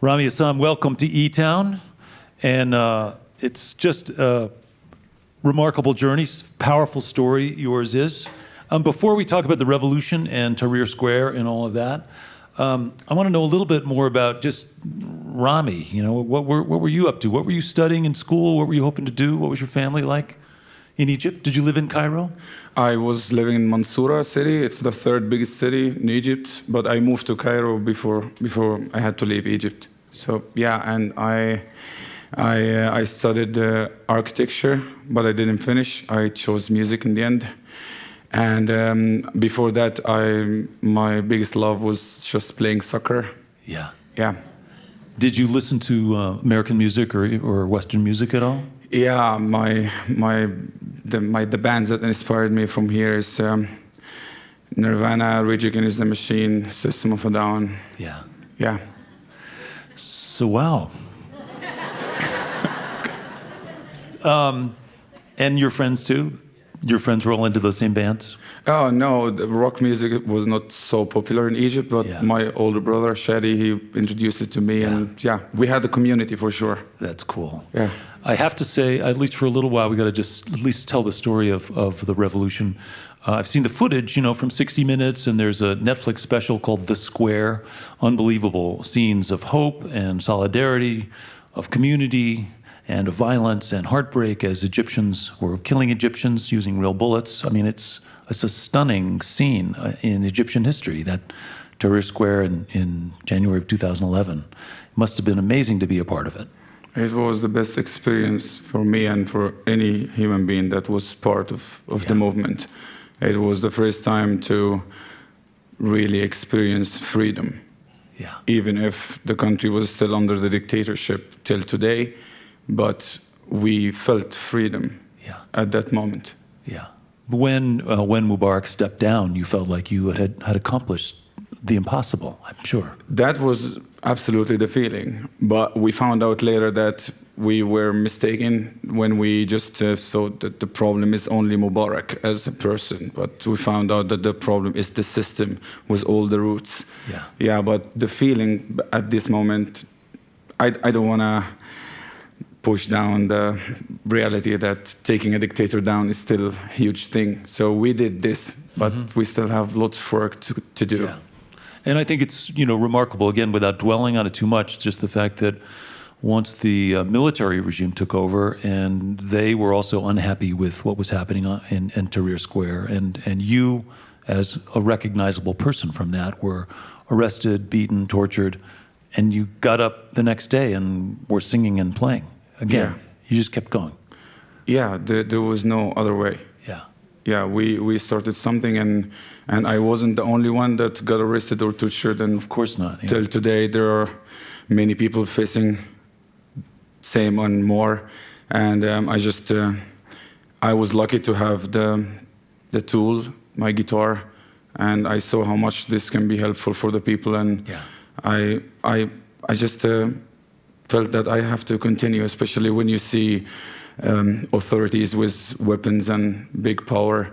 Ramy Essam, welcome to eTown. And it's just a remarkable journey, powerful story yours is. Before we talk about the revolution and Tahrir Square and all of that, I want to know a little bit more about just Ramy. You know, what were you up to? What were you studying in school? What were you hoping to do? What was your family like in Egypt? Did you live in Cairo? I was living in Mansoura city. It's the third biggest city in Egypt, but I moved to Cairo before I had to leave Egypt. So yeah, and I studied architecture, but I didn't finish. I chose music in the end. And before that, my biggest love was just playing soccer. Yeah. Yeah. Did you listen to American music or Western music at all? Yeah, the bands that inspired me from here is Nirvana, Rage Against the Machine, System of a Down. Yeah. Yeah. So wow. And your friends too? Your friends were all into those same bands? Oh no, the rock music was not so popular in Egypt, but Yeah. my older brother Shadi, he introduced it to me, and yeah, we had a community for sure. That's cool. Yeah. I have to say, at least for a little while, we got to just at least tell the story of the revolution. I've seen the footage, you know, from 60 Minutes, and there's a Netflix special called The Square. Unbelievable scenes of hope and solidarity, of community, and of violence and heartbreak as Egyptians were killing Egyptians using real bullets. I mean, it's a stunning scene in Egyptian history, that Tahrir Square in January of 2011. It must have been amazing to be a part of it. It was the best experience for me and for any human being that was part of the movement. It was the first time to really experience freedom. Yeah. Even if the country was still under the dictatorship till today, but we felt freedom at that moment. Yeah. When Mubarak stepped down, you felt like you had accomplished the impossible, I'm sure. That was absolutely the feeling. But we found out later that we were mistaken when we just thought that the problem is only Mubarak as a person. But we found out that the problem is the system with all the roots. Yeah. Yeah, but the feeling at this moment, I don't want to push down the reality that taking a dictator down is still a huge thing. So we did this, but we still have lots of work to do. Yeah. And I think it's, you know, remarkable, again, without dwelling on it too much, just the fact that once the military regime took over, and they were also unhappy with what was happening in Tahrir Square, and you, as a recognizable person from that, were arrested, beaten, tortured, and you got up the next day and were singing and playing. Again, you just kept going. Yeah, there was no other way. Yeah. Yeah, we started something, and I wasn't the only one that got arrested or tortured. And of course not. Yeah. Till today, there are many people facing same and more. And I was lucky to have the tool, my guitar, and I saw how much this can be helpful for the people. And I just felt that I have to continue, especially when you see authorities with weapons and big power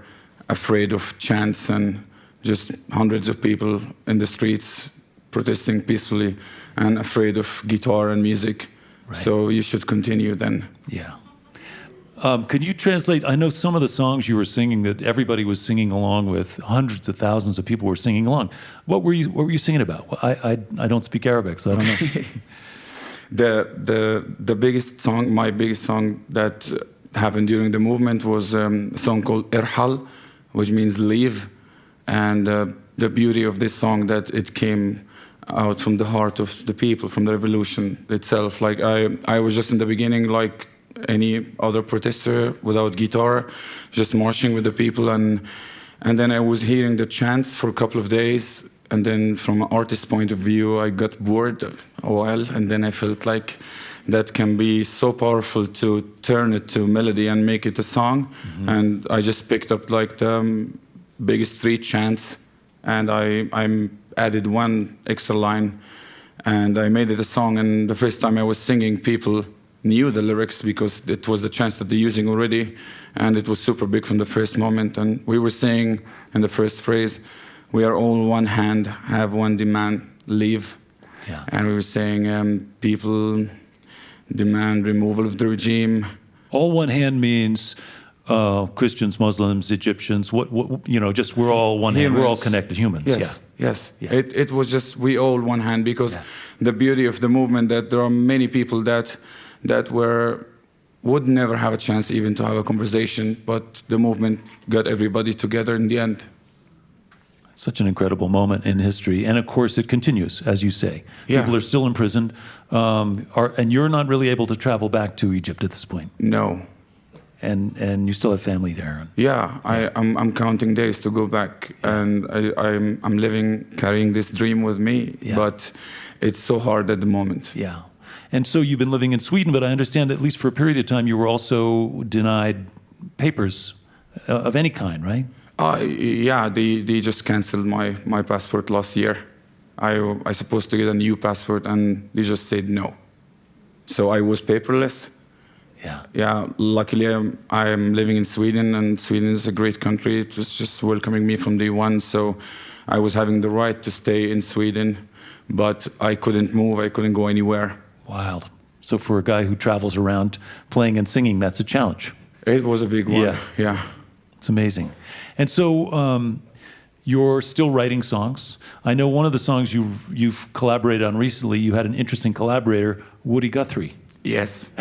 afraid of chants and just hundreds of people in the streets protesting peacefully and afraid of guitar and music. Right. So you should continue then. Yeah. Could you translate? I know some of the songs you were singing that everybody was singing along with. Hundreds of thousands of people were singing along. What were you singing about? I don't speak Arabic, so I don't know. The biggest song, my biggest song that happened during the movement was a song called Irhal, which means leave. And the beauty of this song, that it came out from the heart of the people, from the revolution itself. Like I was just in the beginning like any other protester without guitar, just marching with the people. And then I was hearing the chants for a couple of days. And then from an artist's point of view, I got bored a while, and then I felt like that can be so powerful to turn it to melody and make it a song. And I just picked up like the biggest three chants, and I added one extra line, and I made it a song. And the first time I was singing, people knew the lyrics because it was the chants that they're using already, and it was super big from the first moment. And we were saying in the first phrase, "We are all one hand, have one demand, leave." Yeah. And we were saying people demand removal of the regime. All one hand means Christians, Muslims, Egyptians. Just we're all one hand. We're all Humans. connected humans. Yes, yes. Yeah. It was just we all one hand, because the beauty of the movement, that there are many people that would never have a chance even to have a conversation, but the movement got everybody together in the end. It's such an incredible moment in history, and of course it continues, as you say. Yeah. People are still imprisoned, and you're not really able to travel back to Egypt at this point. No. And you still have family there. Yeah, I'm counting days to go back, and I'm living, carrying this dream with me, but it's so hard at the moment. Yeah. And so you've been living in Sweden, but I understand at least for a period of time you were also denied papers of any kind, right? Yeah, they just canceled my passport last year. I supposed to get a new passport, and they just said no. So I was paperless. Yeah. Yeah, luckily I'm living in Sweden, and Sweden is a great country. It was just welcoming me from day one, so I was having the right to stay in Sweden, but I couldn't move, I couldn't go anywhere. Wild. So for a guy who travels around playing and singing, that's a challenge. It was a big one, yeah. It's amazing. And so you're still writing songs. I know one of the songs you've collaborated on recently, you had an interesting collaborator, Woody Guthrie. Yes.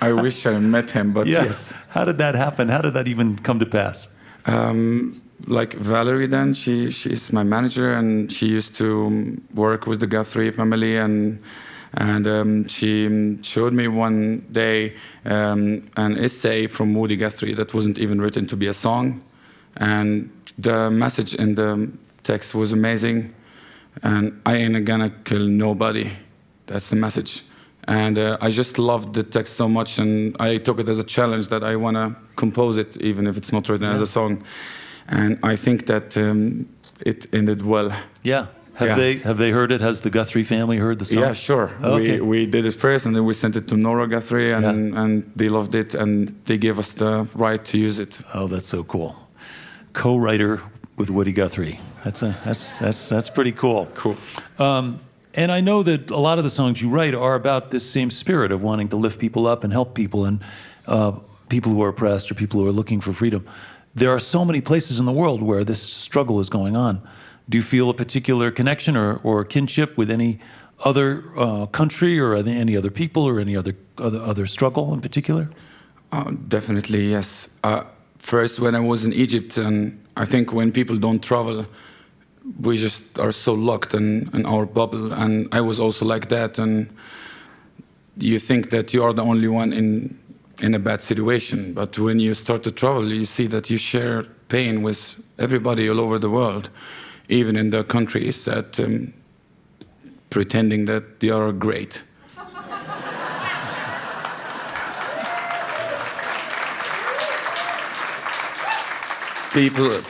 I wish I met him, but yes. How did that happen? How did that even come to pass? Like Valerie then, she's my manager, and she used to work with the Guthrie family, and she showed me one day an essay from Woody Guthrie that wasn't even written to be a song, and the message in the text was amazing, and I ain't gonna kill nobody. That's the message. And I just loved the text so much, and I took it as a challenge that I want to compose it, even if it's not written as a song. And I think that it ended well. Yeah. Have they heard it? Has the Guthrie family heard the song? Yeah, sure. Okay. We did it first, and then we sent it to Nora Guthrie, and they loved it, and they gave us the right to use it. Oh, that's so cool. Co-writer with Woody Guthrie. That's pretty cool. Cool. And I know that a lot of the songs you write are about this same spirit of wanting to lift people up and help people, and people who are oppressed or people who are looking for freedom. There are so many places in the world where this struggle is going on. Do you feel a particular connection or kinship with any other country or any other people or any other struggle in particular? Definitely, yes. First, when I was in Egypt, and I think when people don't travel, we just are so locked in our bubble, and I was also like that, and you think that you are the only one in a bad situation, but when you start to travel, you see that you share pain with everybody all over the world, even in the countries that pretending that they are great.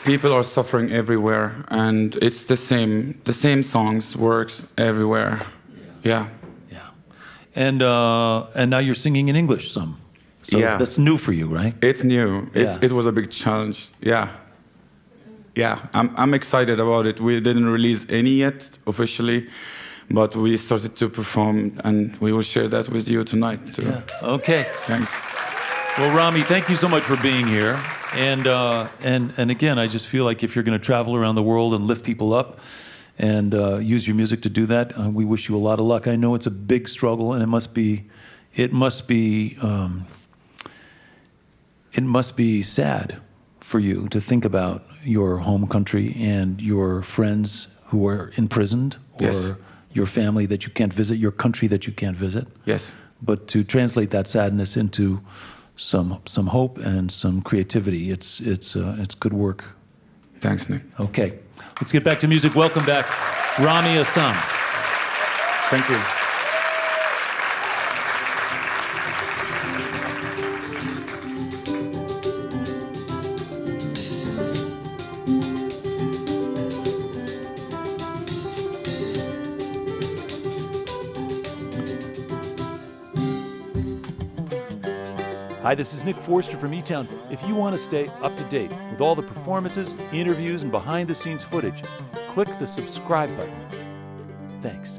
People are suffering everywhere, and it's the same songs works everywhere. Yeah. And now you're singing in English some. So that's new for you, right? It's new. It was a big challenge. Yeah. I'm excited about it. We didn't release any yet officially, but we started to perform, and we will share that with you tonight too. Yeah. Okay. Thanks. Well, Ramy, thank you so much for being here. And again, I just feel like if you're going to travel around the world and lift people up and use your music to do that, we wish you a lot of luck. I know it's a big struggle, and it must be sad for you to think about your home country and your friends who are imprisoned, or your family that you can't visit, your country that you can't visit. Yes. But to translate that sadness into some hope and some creativity, it's good work. Thanks, Nick. Okay, let's get back to music. Welcome back, Ramy Essam. Thank you. Hi, this is Nick Forster from eTown. If you want to stay up to date with all the performances, interviews, and behind-the-scenes footage, click the subscribe button. Thanks.